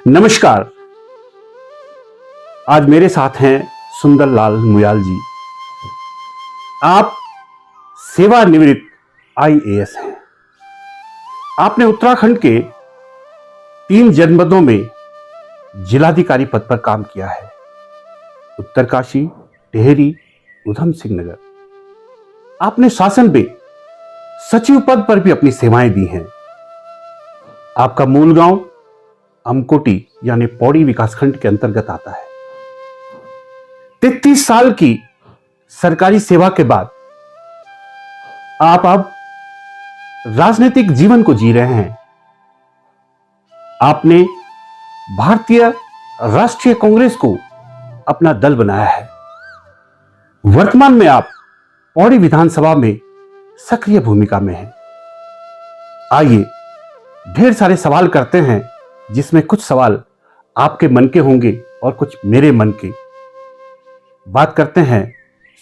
नमस्कार। आज मेरे साथ हैं सुंदरलाल मुयाल जी। आप सेवानिवृत्त आईएएस हैं। आपने उत्तराखंड के 3 जनपदों में जिलाधिकारी पद पर काम किया है। उत्तरकाशी, टिहरी, उधम सिंह नगर। आपने शासन में सचिव पद पर भी अपनी सेवाएं दी हैं। आपका मूल गांव अमकोटी यानी पौड़ी विकासखंड के अंतर्गत आता है। 33 साल की सरकारी सेवा के बाद आप अब राजनीतिक जीवन को जी रहे हैं। आपने भारतीय राष्ट्रीय कांग्रेस को अपना दल बनाया है। वर्तमान में आप पौड़ी विधानसभा में सक्रिय भूमिका में हैं। आइए ढेर सारे सवाल करते हैं, जिसमें कुछ सवाल आपके मन के होंगे और कुछ मेरे मन के। बात करते हैं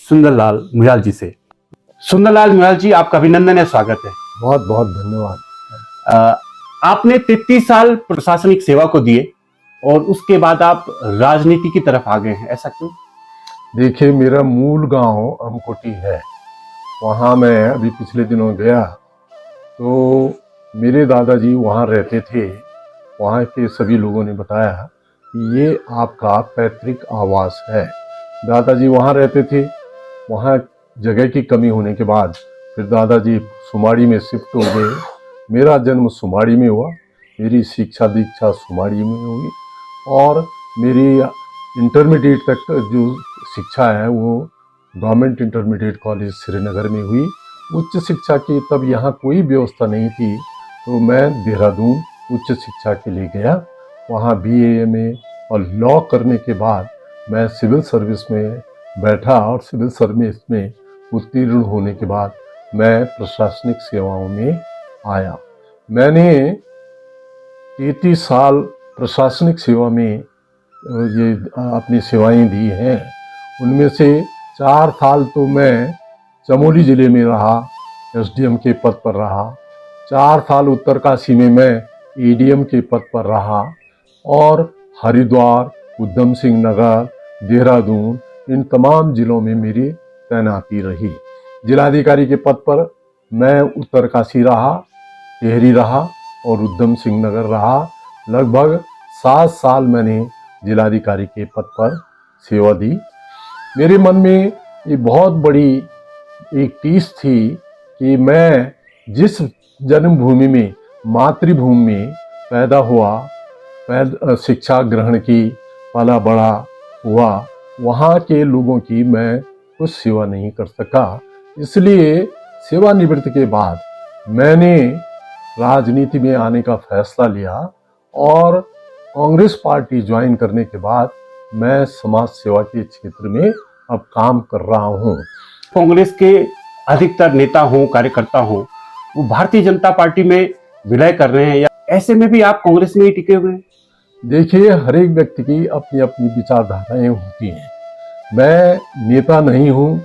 सुंदरलाल मुयाल जी से। सुंदरलाल मुयाल जी, आपका अभिनंदन है, स्वागत है। बहुत बहुत धन्यवाद। आपने 33 साल प्रशासनिक सेवा को दिए और उसके बाद आप राजनीति की तरफ आ गए हैं, ऐसा क्यों? देखिए, मेरा मूल गांव अमकोटी है। वहाँ मैं अभी पिछले दिनों गया तो मेरे दादाजी वहाँ रहते थे। वहाँ के सभी लोगों ने बताया कि ये आपका पैतृक आवास है। दादाजी वहाँ रहते थे। वहाँ जगह की कमी होने के बाद फिर दादाजी सुमाड़ी में शिफ्ट हो गए। मेरा जन्म सुमाड़ी में हुआ, मेरी शिक्षा दीक्षा सुमाड़ी में हुई और मेरी इंटरमीडिएट तक जो शिक्षा है वो गवर्नमेंट इंटरमीडिएट कॉलेज श्रीनगर में हुई। उच्च शिक्षा की तब यहाँ कोई व्यवस्था नहीं थी, तो मैं देहरादून उच्च शिक्षा के लिए गया। वहाँ BA MA और लॉ करने के बाद मैं सिविल सर्विस में बैठा और सिविल सर्विस में उत्तीर्ण होने के बाद मैं प्रशासनिक सेवाओं में आया। मैंने 33 साल प्रशासनिक सेवा में ये अपनी सेवाएं दी हैं। उनमें से 4 साल तो मैं चमोली ज़िले में रहा, SDM के पद पर रहा। 4 साल उत्तरकाशी में मैं ADM के पद पर रहा और हरिद्वार, उधम सिंह नगर, देहरादून, इन तमाम जिलों में मेरी तैनाती रही। जिलाधिकारी के पद पर मैं उत्तरकाशी रहा, टिहरी रहा और उधम सिंह नगर रहा। लगभग 7 साल मैंने जिलाधिकारी के पद पर सेवा दी। मेरे मन में ये बहुत बड़ी एक टीस थी कि मैं जिस जन्मभूमि में, मातृभूमि में पैदा हुआ, शिक्षा ग्रहण की, पला बड़ा हुआ, वहाँ के लोगों की मैं कुछ सेवा नहीं कर सका। इसलिए सेवानिवृत्ति के बाद मैंने राजनीति में आने का फैसला लिया और कांग्रेस पार्टी ज्वाइन करने के बाद मैं समाज सेवा के क्षेत्र में अब काम कर रहा हूँ। कांग्रेस के अधिकतर नेता हों, कार्यकर्ता हों, वो भारतीय जनता पार्टी में विलय कर रहे हैं, या ऐसे में भी आप कांग्रेस में ही टिके हुए हैं? देखिए, हर एक व्यक्ति की अपनी अपनी विचारधाराएं होती हैं। मैं नेता नहीं हूँ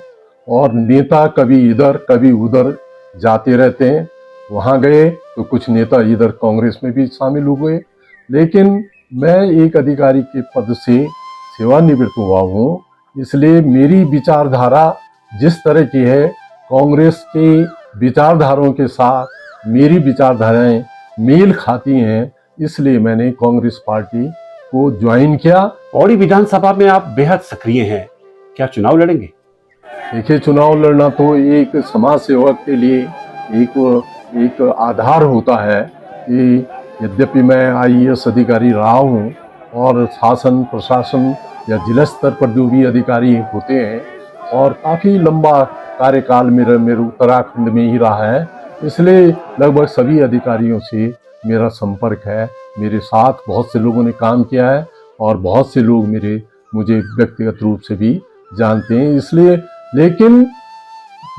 और नेता कभी इधर कभी उधर जाते रहते हैं। वहाँ गए तो कुछ नेता इधर कांग्रेस में भी शामिल हुए, लेकिन मैं एक अधिकारी के पद से सेवानिवृत्त हुआ हूँ। इसलिए मेरी विचारधारा जिस तरह की है, कांग्रेस के विचारधाराओं के साथ मेरी विचारधाराएं मेल खाती हैं। इसलिए मैंने कांग्रेस पार्टी को ज्वाइन किया। पौड़ी विधानसभा में आप बेहद सक्रिय हैं, क्या चुनाव लड़ेंगे? देखिए, चुनाव लड़ना तो एक समाज सेवक के लिए एक आधार होता है कि यद्यपि मैं IAS अधिकारी रहा हूँ और शासन प्रशासन या जिला स्तर पर जो भी अधिकारी होते हैं और काफ़ी लंबा कार्यकाल मेरे उत्तराखंड में ही रहा है, इसलिए लगभग सभी अधिकारियों से मेरा संपर्क है। मेरे साथ बहुत से लोगों ने काम किया है और बहुत से लोग मुझे व्यक्तिगत रूप से भी जानते हैं। इसलिए लेकिन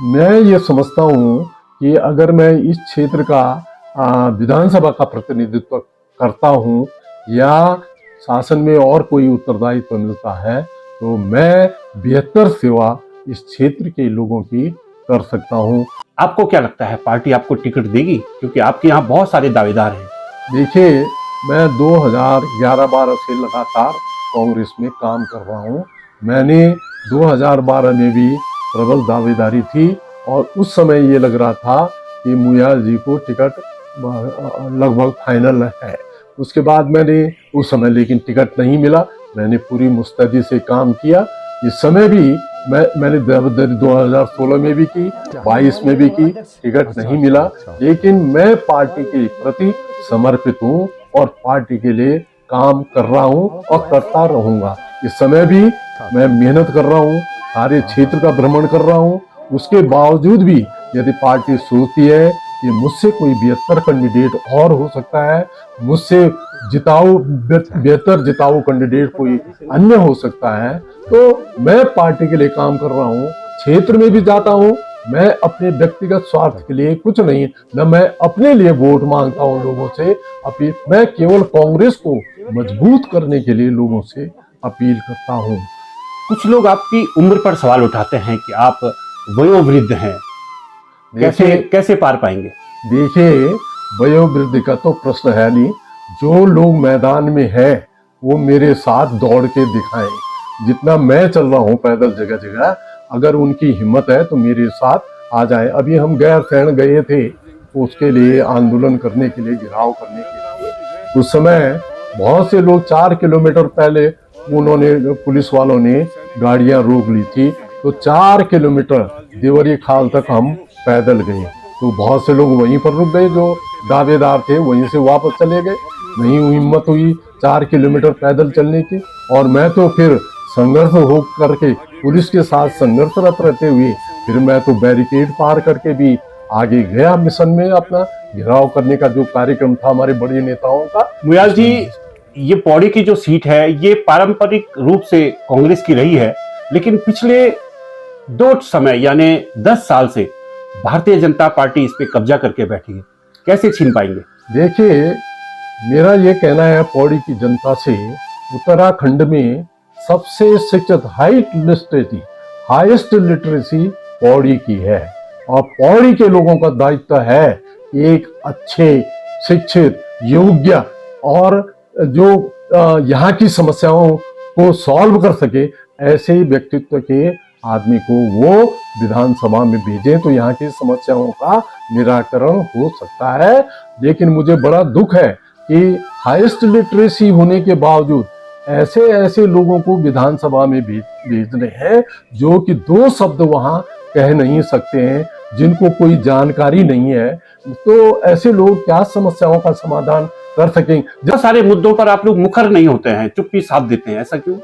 मैं ये समझता हूँ कि अगर मैं इस क्षेत्र का विधानसभा का प्रतिनिधित्व करता हूँ या शासन में और कोई उत्तरदायित्व मिलता है, तो मैं बेहतर सेवा इस क्षेत्र के लोगों की कर सकता हूँ। आपको क्या लगता है, पार्टी आपको टिकट देगी? क्योंकि आपके यहाँ बहुत सारे दावेदार हैं। देखिए, मैं 2011-12 से लगातार कांग्रेस में काम कर रहा हूँ। मैंने 2012 में भी प्रबल दावेदारी थी और उस समय ये लग रहा था कि मुयाल जी को टिकट लगभग फाइनल है। उसके बाद मैंने उस समय लेकिन टिकट नहीं मिला। मैंने पूरी मुस्तैदी से काम किया। इस समय भी मैंने 2016 में भी की, 22 में भी की, टिकट नहीं मिला। लेकिन मैं पार्टी के प्रति समर्पित हूँ और पार्टी के लिए काम कर रहा हूँ और करता रहूंगा। इस समय भी मैं मेहनत कर रहा हूँ, सारे क्षेत्र का भ्रमण कर रहा हूँ। उसके बावजूद भी यदि पार्टी सोचती है कि मुझसे कोई बेहतर कैंडिडेट और हो सकता है, मुझसे बेहतर जिताऊ कैंडिडेट कोई अन्य हो सकता है, तो मैं पार्टी के लिए काम कर रहा हूँ। क्षेत्र में भी जाता हूँ। मैं अपने व्यक्तिगत स्वार्थ के लिए कुछ नहीं, न मैं अपने लिए वोट मांगता हूँ लोगों से अपील, मैं केवल कांग्रेस को मजबूत करने के लिए लोगों से अपील करता हूँ। कुछ लोग आपकी उम्र पर सवाल उठाते हैं कि आप वयोवृद्ध हैं, कैसे पार पाएंगे? देखिए, वयोवृद्धि का तो प्रश्न है नहीं। जो लोग मैदान में है वो मेरे साथ दौड़ के दिखाएं। जितना मैं चल रहा हूँ पैदल जगह जगह, अगर उनकी हिम्मत है तो मेरे साथ आ जाए। अभी हम गैरसैंण गए थे उसके लिए, आंदोलन करने के लिए, घेराव करने के लिए। उस समय बहुत से लोग 4 किलोमीटर पहले उन्होंने, पुलिस वालों ने गाड़ियां रोक ली थी, तो 4 किलोमीटर देवरी खाल तक हम पैदल गए। तो बहुत से लोग वहीं पर रुक गए, जो दावेदार थे वहीं से वापस चले गए। नहीं हिम्मत हुई 4 किलोमीटर पैदल चलने की। और मैं तो फिर संघर्ष हो करके, पुलिस के साथ संघर्षरत रहते हुए, फिर मैं तो बैरिकेड पार करके भी आगे गया मिशन में। अपना घेराव करने का जो कार्यक्रम था हमारे बड़े नेताओं का। मुयाल जी, ये पौड़ी की जो सीट है ये पारंपरिक रूप से कांग्रेस की रही है, लेकिन पिछले 2 समय यानी 10 साल से भारतीय जनता पार्टी इस पे कब्जा करके बैठी है। कैसे छीन पाएंगे? देखिए, मेरा ये कहना है पौड़ी की जनता से, उत्तराखंड में सबसे शिक्षित हाईएस्ट लिटरेसी पौड़ी की है। और पौड़ी के लोगों का दायित्व है एक अच्छे, शिक्षित, योग्य और जो यहाँ की समस्याओं को सॉल्व कर सके, ऐसे व्यक्तित्व के आदमी को वो विधानसभा में भेजें तो यहाँ की समस्याओं का निराकरण हो सकता है। लेकिन मुझे बड़ा दुख है कि हाईएस्ट लिटरेसी होने के बावजूद ऐसे लोगों को विधानसभा में भेज रहे हैं जो कि 2 शब्द वहाँ कह नहीं सकते हैं, जिनको कोई जानकारी नहीं है। तो ऐसे लोग क्या समस्याओं का समाधान कर सकेंगे? जब सारे मुद्दों पर आप लोग मुखर नहीं होते हैं, चुप्पी साध देते हैं, ऐसा क्यों?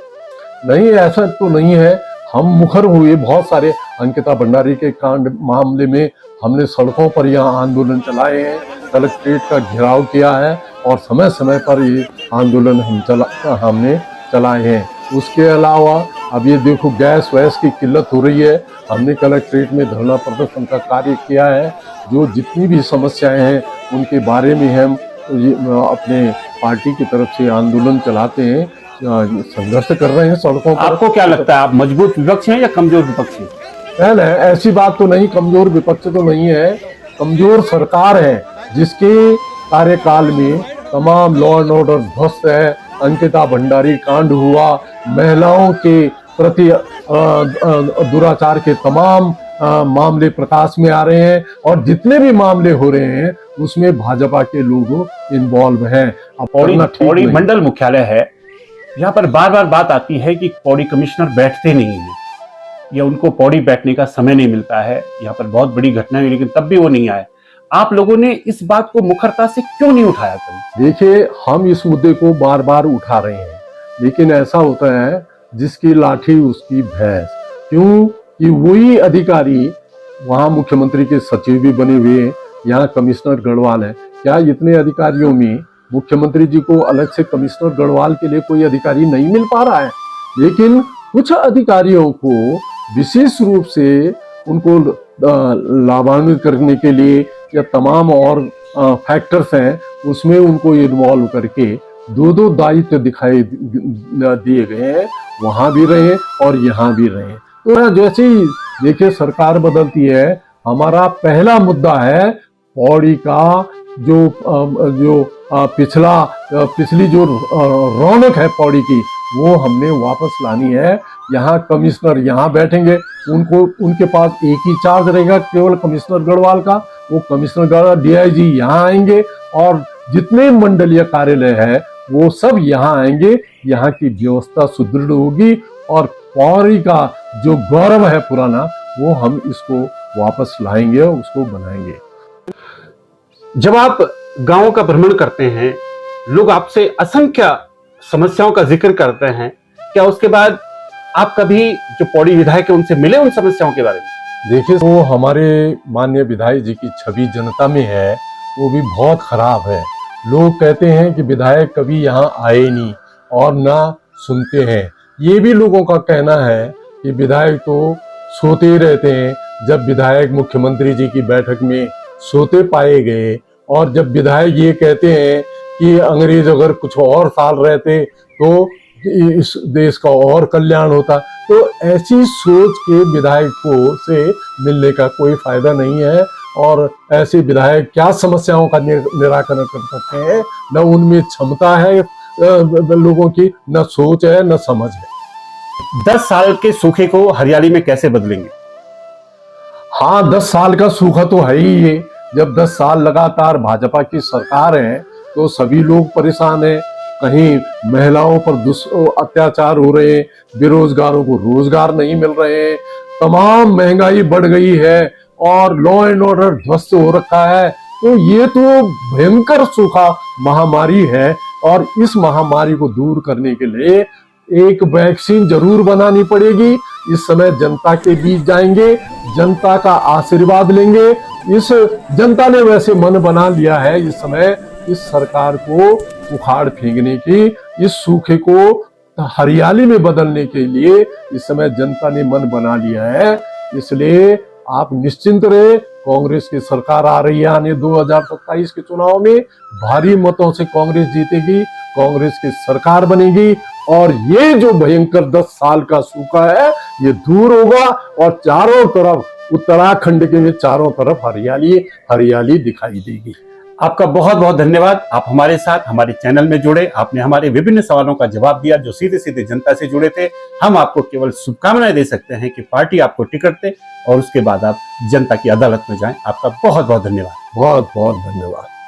नहीं, ऐसा तो नहीं है। हम मुखर हुए बहुत सारे। अंकिता भंडारी के कांड मामले में हमने सड़कों पर यहाँ आंदोलन चलाए हैं, कलेक्ट्रेट का घेराव किया है और समय समय पर ये आंदोलन हमने चलाए हैं। उसके अलावा अब ये देखो, गैस वैस की किल्लत हो रही है, हमने कलेक्ट्रेट में धरना प्रदर्शन का कार्य किया है। जो जितनी भी समस्याएं हैं उनके बारे में हम अपने पार्टी की तरफ से आंदोलन चलाते हैं, संघर्ष कर रहे हैं सड़कों पर। आपको क्या लगता है, आप मजबूत विपक्ष हैं या कमजोर विपक्ष हैं? नहीं, ऐसी बात तो नहीं। कमजोर विपक्ष तो नहीं है, कमजोर सरकार है जिसके कार्यकाल में तमाम लॉ एंड ऑर्डर ध्वस्त है। अंकिता भंडारी कांड हुआ, महिलाओं के प्रति दुराचार के तमाम मामले प्रकाश में आ रहे हैं और जितने भी मामले हो रहे हैं उसमें भाजपा के लोग इन्वॉल्व हैं। पौड़ी मंडल मुख्यालय है, यहाँ पर बार बार बात आती है कि पौड़ी कमिश्नर बैठते नहीं है या उनको पौड़ी बैठने का समय नहीं मिलता है। यहाँ पर बहुत बड़ी घटना हुई लेकिन तब भी वो नहीं आए। आप लोगों ने इस बात को मुखरता से क्यों नहीं उठाया? देखिए, हम इस मुद्दे को बार बार उठा रहे हैं, लेकिन ऐसा होता है जिसकी लाठी उसकी भैंस। क्यों कि वही अधिकारी वहाँ मुख्यमंत्री के सचिव भी बने हुए हैं, यहाँ कमिश्नर गढ़वाल है। क्या इतने अधिकारियों में मुख्यमंत्री जी को अलग से कमिश्नर गढ़वाल के लिए कोई अधिकारी नहीं मिल पा रहा है? लेकिन कुछ अधिकारियों को विशेष रूप से उनको लाभान्वित करने के लिए या तमाम और फैक्टर्स हैं उसमें उनको इन्वॉल्व करके 2 दायित्व दिखाई दिए गए हैं। वहां भी रहे और यहाँ भी रहे। तो जैसे ही देखिए सरकार बदलती है, हमारा पहला मुद्दा है पौड़ी का पिछली जो रौनक है पौड़ी की, वो हमने वापस लानी है। यहाँ कमिश्नर यहाँ बैठेंगे, उनके पास एक ही चार्ज रहेगा केवल कमिश्नर गढ़वाल का। वो कमिश्नर डीआईजी यहाँ आएंगे और जितने मंडलीय कार्यालय है वो सब यहाँ आएंगे। यहाँ की व्यवस्था सुदृढ़ होगी और पौड़ी का जो गौरव है पुराना, वो हम इसको वापस लाएंगे, उसको बनाएंगे। जब आप गांवों का भ्रमण करते हैं, लोग आपसे असंख्य समस्याओं का जिक्र करते हैं, क्या उसके बाद आप कभी जो पौड़ी विधायक है उनसे मिले उन समस्याओं के बारे में? देखिए, वो हमारे माननीय विधायक जी की छवि जनता में है, वो भी बहुत खराब है। लोग कहते हैं कि विधायक कभी यहाँ आए नहीं और ना सुनते हैं। ये भी लोगों का कहना है कि विधायक तो सोते ही रहते हैं। जब विधायक मुख्यमंत्री जी की बैठक में सोते पाए गए और जब विधायक ये कहते हैं कि अंग्रेज अगर कुछ और साल रहते तो इस देश का और कल्याण होता, तो ऐसी सोच के विधायकों से मिलने का कोई फायदा नहीं है। और ऐसे विधायक क्या समस्याओं का निराकरण कर सकते हैं? न उनमें क्षमता है लोगों की, न सोच है, न समझ है। 10 साल के सूखे को हरियाली में कैसे बदलेंगे? हाँ, 10 साल का सूखा तो है ही ये। जब 10 साल लगातार भाजपा की सरकार है तो सभी लोग परेशान हैं। कहीं महिलाओं पर अत्याचार हो रहे हैं, बेरोजगारों को रोजगार नहीं मिल रहे हैं, तमाम महंगाई बढ़ गई है और लॉ एंड ऑर्डर ध्वस्त हो रखा है। तो ये तो भयंकर सूखा महामारी है और इस महामारी को दूर करने के लिए एक वैक्सीन जरूर बनानी पड़ेगी। इस समय जनता के बीच जाएंगे, जनता का आशीर्वाद लेंगे। इस जनता ने वैसे मन बना लिया है इस समय इस सरकार को उखाड़ फेंकने की, इस सूखे को हरियाली में बदलने के लिए इस समय जनता ने मन बना लिया है। इसलिए आप निश्चिंत रहे, कांग्रेस की सरकार आ रही है। आने 2027 के चुनाव में भारी मतों से कांग्रेस जीतेगी, कांग्रेस की सरकार बनेगी और ये जो भयंकर 10 साल का सूखा है ये दूर होगा और चारों तरफ उत्तराखंड के में चारों तरफ हरियाली हरियाली दिखाई देगी। आपका बहुत बहुत धन्यवाद। आप हमारे साथ हमारे चैनल में जुड़े, आपने हमारे विभिन्न सवालों का जवाब दिया जो सीधे सीधे जनता से जुड़े थे। हम आपको केवल शुभकामनाएं दे सकते हैं कि पार्टी आपको टिकट दे और उसके बाद आप जनता की अदालत में जाएं। आपका बहुत बहुत धन्यवाद। बहुत बहुत धन्यवाद।